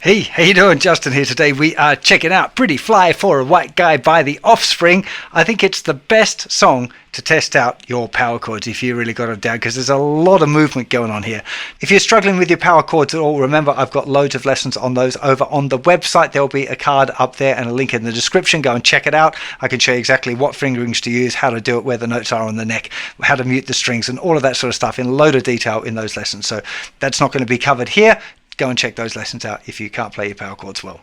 Hey, how you doing? Justin here. Today we are checking out Pretty Fly for a White Guy by the Offspring. I think it's the best song to test out your power chords if you really got it down, because there's a lot of movement going on here. If you're struggling with your power chords at all, remember I've got loads of lessons on those over on the website. There'll be a card up there and a link in the description. Go and check it out. I can show you exactly what fingerings to use, how to do it, where the notes are on the neck, how to mute the strings, and all of that sort of stuff in a load of detail in those lessons. So that's not going to be covered here. Go and check those lessons out if you can't play your power chords well.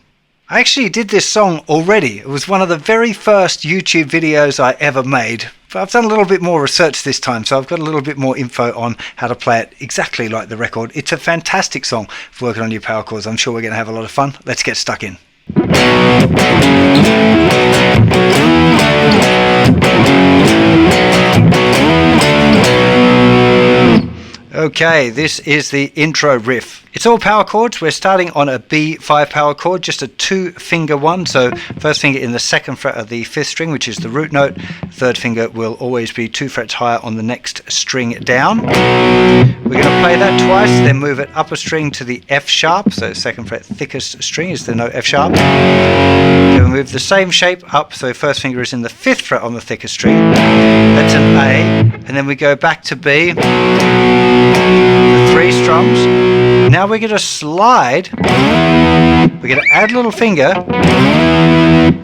I actually did this song already. It was one of the very first YouTube videos I ever made. But I've done a little bit more research this time, so I've got a little bit more info on how to play it exactly like the record. It's a fantastic song for working on your power chords. I'm sure we're going to have a lot of fun. Let's get stuck in. Okay, this is the intro riff. It's all power chords. We're starting on a B5 power chord, just a 2-finger one. So first finger in the 2nd fret of the 5th string, which is the root note. Third finger will always be 2 frets higher on the next string down. We're going to play that twice, then move it up a string to the F sharp. So 2nd fret thickest string is the note F sharp. Then we move the same shape up. So first finger is in the 5th fret on the thickest string. That's an A. And then we go back to B. The 3 strums. Now we're going to slide. We're going to add a little finger.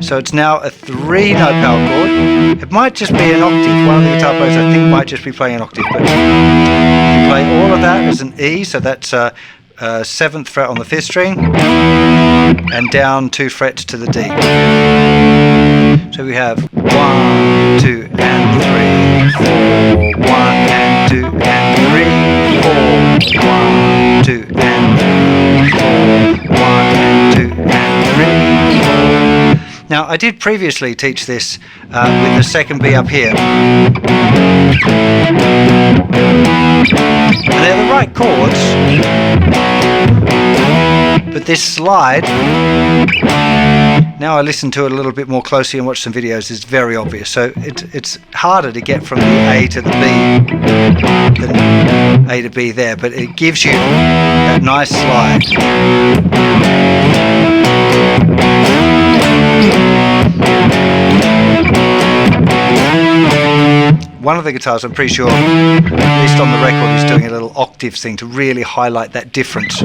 So it's now a 3-note power chord. It might just be an octave. One of the guitar players I think might just be playing an octave. But you play all of that as an E. So that's 7th fret on the 5th string. And down 2 frets to the D. So we have 1, 2, and 3, 4, 1 and 2 and 3, 4, 1, 2 and 3, 4, 1 and 2 and 3, 4. Now I did previously teach this with the 2nd B up here. And they're the right chords, but this slide, now I listen to it a little bit more closely and watch some videos, is very obvious. So it's harder to get from the A to the B than A to B there, but it gives you that nice slide. One of the guitars, I'm pretty sure, at least on the record, is doing a little octave thing to really highlight that difference.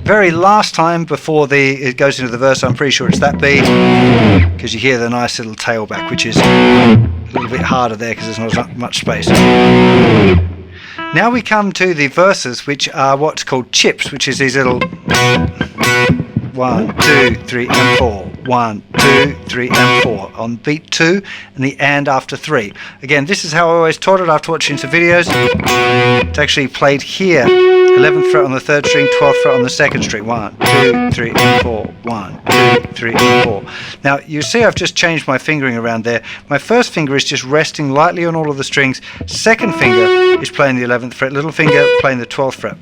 Very last time before it goes into the verse, I'm pretty sure it's that B, because you hear the nice little tailback, which is a little bit harder there because there's not much space. Now we come to the verses, which are what's called chips, which is these little 1, 2, 3 and 4, 1, 2, 3 and 4 on beat 2 and the and after 3. Again, this is how I always taught it after watching some videos. It's actually played here, 11th fret on the 3rd string, 12th fret on the 2nd string, 1, 2, 3 and 4, 1, 2, 3 and 4. Now you see I've just changed my fingering around there. My first finger is just resting lightly on all of the strings. 2nd finger is playing the 11th fret, little finger playing the 12th fret.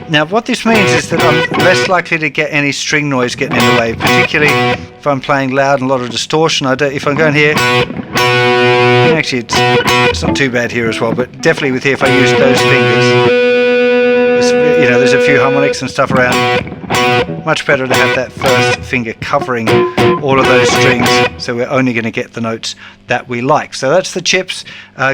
Now what this means is that I'm less likely to get any string noise getting in the way, particularly if I'm playing loud and a lot of distortion. If I'm going here, actually it's not too bad here as well, but definitely with here, if I use those fingers, there's a few harmonics and stuff around. Much better to have that first finger covering all of those strings, so we're only going to get the notes that we like. So that's the chips,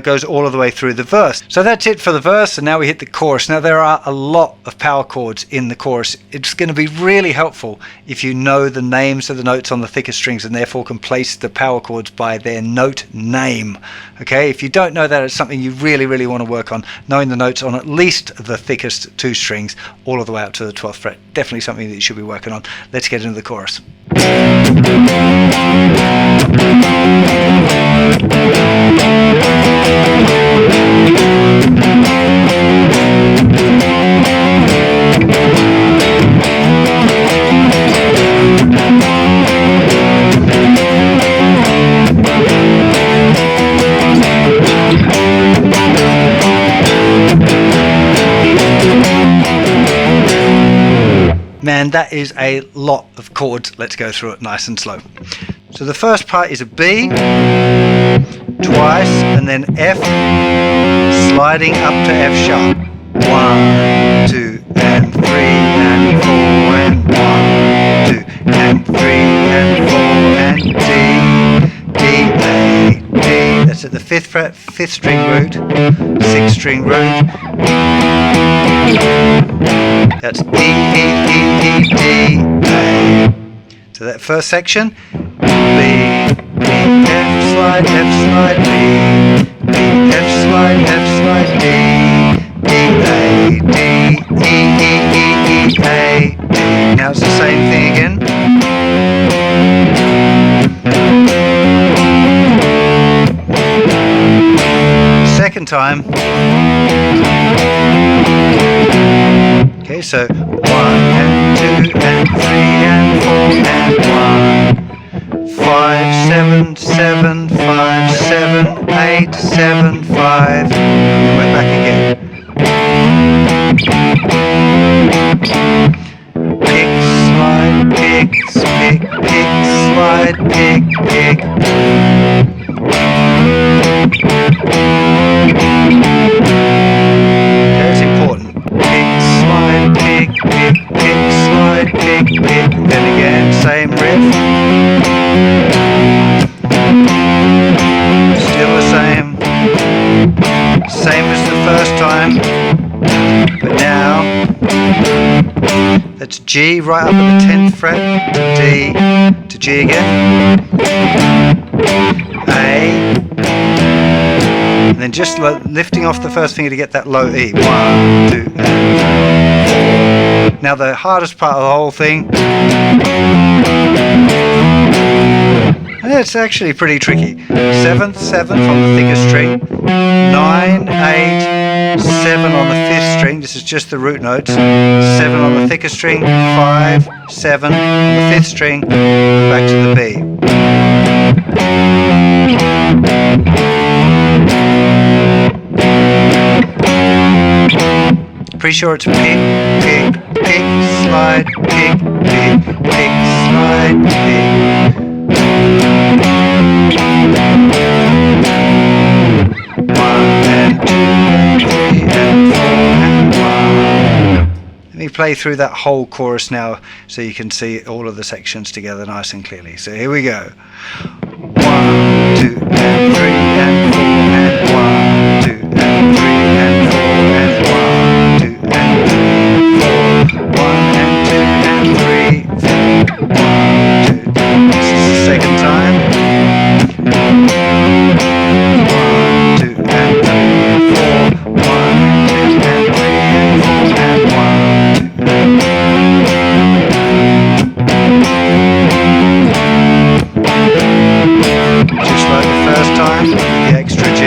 goes all of the way through the verse. So that's it for the verse, and now we hit the chorus. Now there are a lot of power chords in the chorus. It's going to be really helpful if you know the names of the notes on the thickest strings and therefore can place the power chords by their note name. Okay, if you don't know that, it's something you really, really want to work on, knowing the notes on at least the thickest 2 strings all of the way up to the 12th fret. Definitely something that you should be working on. Let's get into the chorus. Man, that is a lot of chords. Let's go through it nice and slow. So the first part is a B, twice, and then F, sliding up to F sharp. 1, 2, and 3, and 4, and 1, 2, and 3, and 4, and D, D, A, D. That's at the 5th fret, 5th string root, 6th string root. That's E, E, E, E, D, A. So that first section, B, B, F slide, B, B, F slide, D, D, A, D, E, E, E, E, A, D. Now it's the same thing again. Second time. Okay, so 1 and 2 and 3 and 4 and 1. 5, 7, 7, 5, 7, 8, 7, 5. And we're back again. Pick, slide, pick, pick, pick, slide, pick, pick. That's important. Pick, slide, pick, pick, pick, slide, pick, pick. Then again, same riff. Still the same. Same as the first time. But now, that's G right up at the 10th fret, to D, to G again. A. And then just lifting off the first finger to get that low E. 1, 2, and 4. Now the hardest part of the whole thing. It's actually pretty tricky. 7th, 7th on the thickest string. 9, 8, 7 on the 5th string. This is just the root notes. 7 on the thickest string. 5, 7 on the 5th string. Back to the B. Pretty sure it's pick, pick, pick, slide, pick, pick, pick, slide, pick. 1 and 2 and 3 and 4 and 1. Let me play through that whole chorus now so you can see all of the sections together nice and clearly. So here we go. 1, 2 and 3 and 4 and 1, 2 and 3 and 4 and 1, 2 and 3, 4, 1 and 2 and 3, 4, 1, 2. This is the second time. 1, 2 and 3, 4, 1, 2 and 3 and 4 and 1, 2 and 3. Just like the first time, the extra G.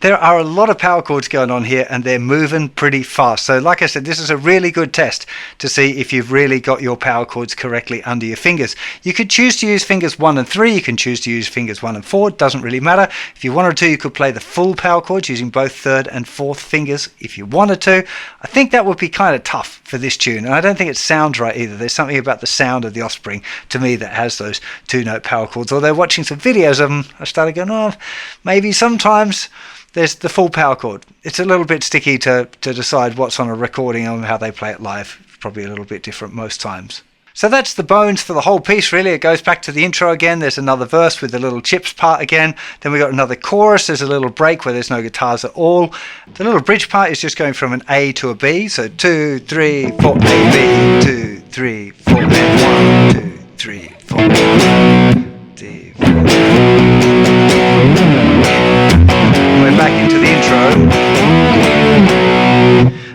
There are a lot of power chords going on here and they're moving pretty fast. So like I said, this is a really good test to see if you've really got your power chords correctly under your fingers. You could choose to use fingers 1 and 3. You can choose to use fingers 1 and 4. It doesn't really matter. If you wanted to, you could play the full power chords using both 3rd and 4th fingers if you wanted to. I think that would be kind of tough for this tune, and I don't think it sounds right either. There's something about the sound of the Offspring to me that has those 2-note power chords. Although watching some videos of them, I started going, oh, maybe sometimes there's the full power chord. It's a little bit sticky to decide what's on a recording and how they play it live. Probably a little bit different most times. So that's the bones for the whole piece, really. It goes back to the intro again. There's another verse with the little chips part again. Then we got another chorus. There's a little break where there's no guitars at all. The little bridge part is just going from an A to a B. So 2, 3, 4, A, B, 2, 3, 4, and 1, 2, 3, 4, 3, 4. We're back into the intro.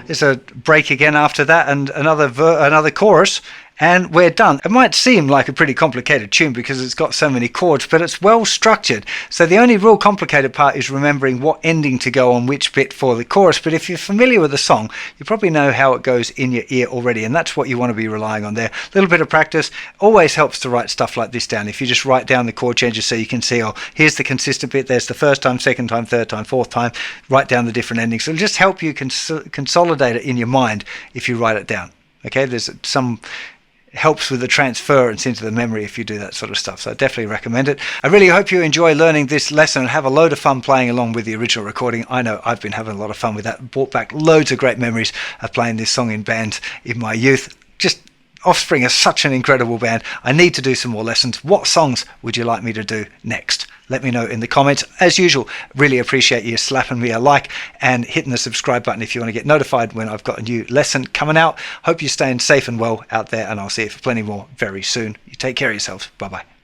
There's a break again after that, and another chorus, And we're done. It might seem like a pretty complicated tune because it's got so many chords, but it's well structured. So the only real complicated part is remembering what ending to go on which bit for the chorus. But if you're familiar with the song, you probably know how it goes in your ear already, and that's what you want to be relying on there. A little bit of practice always helps to write stuff like this down. If you just write down the chord changes so you can see, oh, here's the consistent bit, there's the first time, second time, third time, fourth time, write down the different endings. It'll just help you consolidate it in your mind if you write it down. Okay, there's some helps with the transference into the memory if you do that sort of stuff, so I definitely recommend it. I really hope you enjoy learning this lesson and have a load of fun playing along with the original recording. I know I've been having a lot of fun with that, brought back loads of great memories of playing this song in bands in my youth. Just Offspring is such an incredible band. I need to do some more lessons. What songs would you like me to do next? Let me know in the comments. As usual, really appreciate you slapping me a like and hitting the subscribe button if you want to get notified when I've got a new lesson coming out. Hope you're staying safe and well out there, and I'll see you for plenty more very soon. You take care of yourselves. Bye-bye.